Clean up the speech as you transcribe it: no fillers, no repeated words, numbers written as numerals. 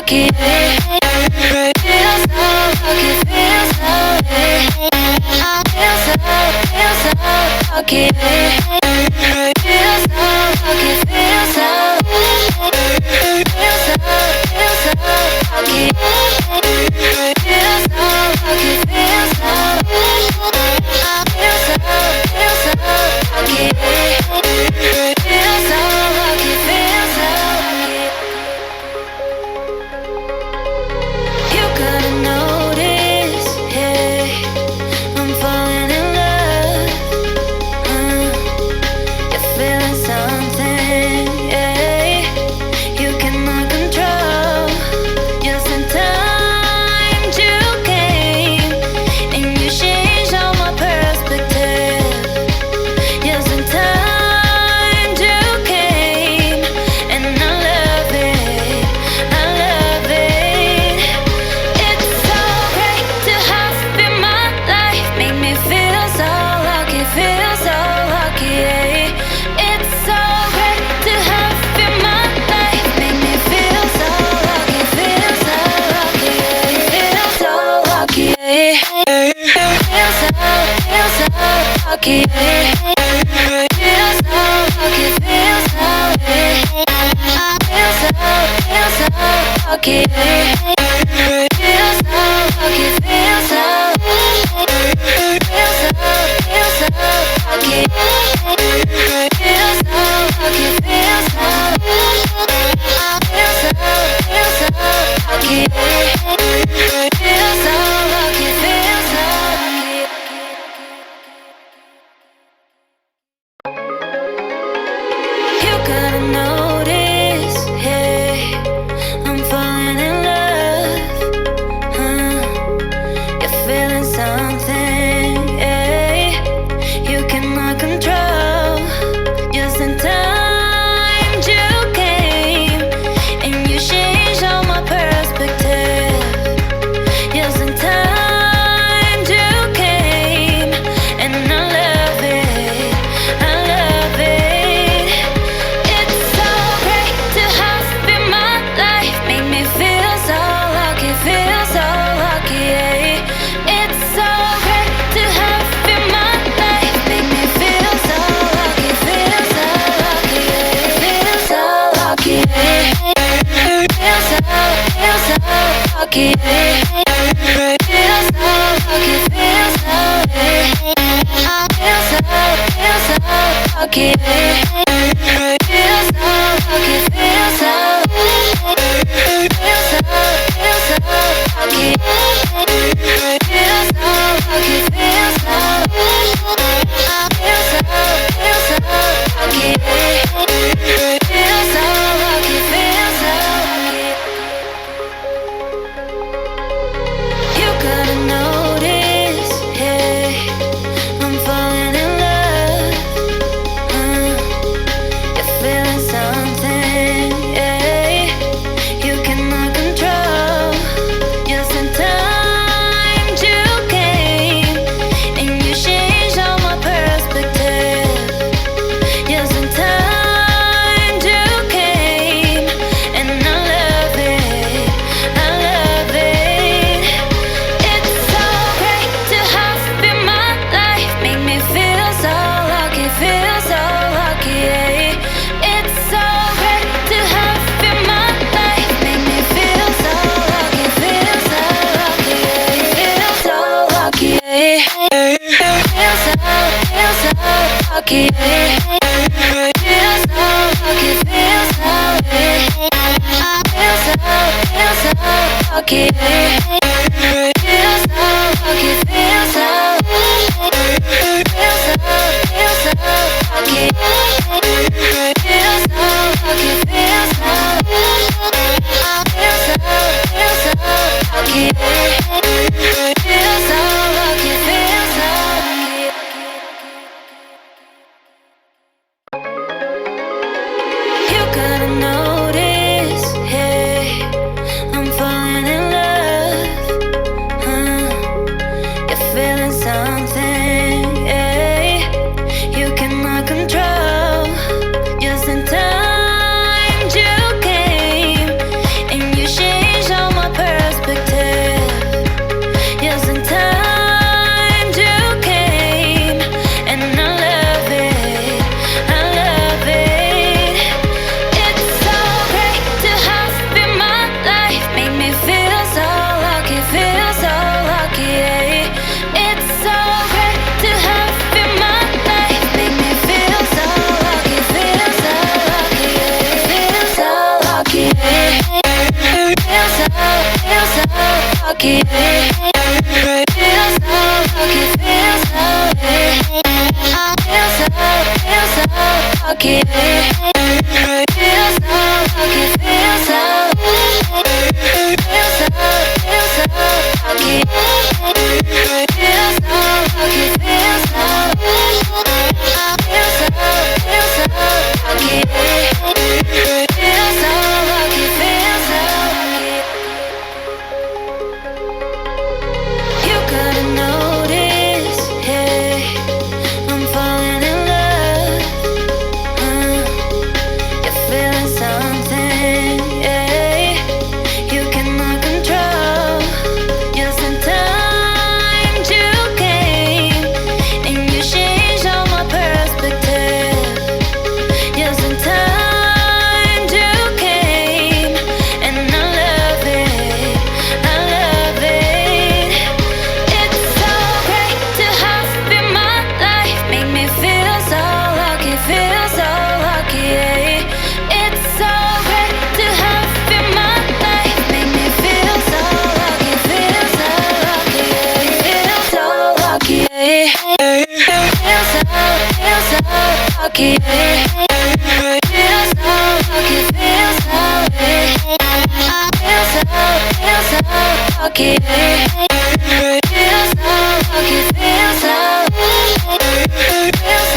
lucky. Feel so lucky, feel so lucky. Feel so lucky, feel so lucky. Feel so lucky, feel so lucky. Feel so lucky, feel so lucky, feel so lucky. You couldn't notice, yeah, I'm falling in love. You're feeling something, yeah, you cannot control. Just in time you came, and you changed all my perspective. Just in time you came, and I love it, I love it. It's so great to have you in my life, make me feel so lucky, feel so lucky. Yeah. It's so great to have you in my life, make me feel so lucky, feel so lucky. Yeah. Feel so lucky. Yeah. Feel so lucky. Yeah. Feel so lucky, feel so lucky. Feel so lucky, feel so lucky. Feel so lucky, feel so lucky. Feel so lucky, feel so lucky. You couldn't notice, yeah, I'm falling in love. You're feeling something, yeah, you cannot control. Just in time you came, and you changed all my perspective. Just in time you came, and I love it, I love it. It's so great to have you in my life, make me feel so lucky, feel so lucky. Yeah. It's so great to have you in my life, make me feel so lucky, feel so lucky. Yeah. Feel so lucky. Yeah. Feel so lucky. Yeah. Feel so lucky, feel so lucky. Feel so lucky, feel so lucky. Feel so lucky, feel so lucky. Feel so lucky, feel so lucky. You couldn't notice, yeah, I'm falling in love. You're feeling something, yeah, you cannot control. Just in time you came, and you changed all my perspective. Just in time you came, and I love it, I love it. It's so great to have you in my life, make me feel so lucky, feel so lucky. Yeah. It's so great to have you in my life, make me feel so lucky, feel so lucky. Yeah. Feel so lucky. Yeah. Feel so lucky. Yeah. Feel so lucky, feel so lucky. Feel so lucky, feel so lucky. Feel so lucky, feel so lucky. Feel so lucky, feel so lucky. You couldn't notice, yeah, I'm falling in love. lucky. Feel so lucky, feel so feel so lucky. Feel so lucky, feel so lucky. Feel so lucky, feel so lucky. Feel so lucky, feel so lucky. You gotta notice, hey, I'm falling in love. You're feeling something, yeah, you cannot control. Just in time you came, and you changed all my perspective. Just in time you came, and I love it, I love it. It's so great to have you in my life, make me feel so lucky, feel so lucky. It's so great to have you in my life, make me feel so lucky, feel so lucky, feel so lucky. Feel so lucky. Feel so lucky, feel so lucky. Feel so lucky, feel so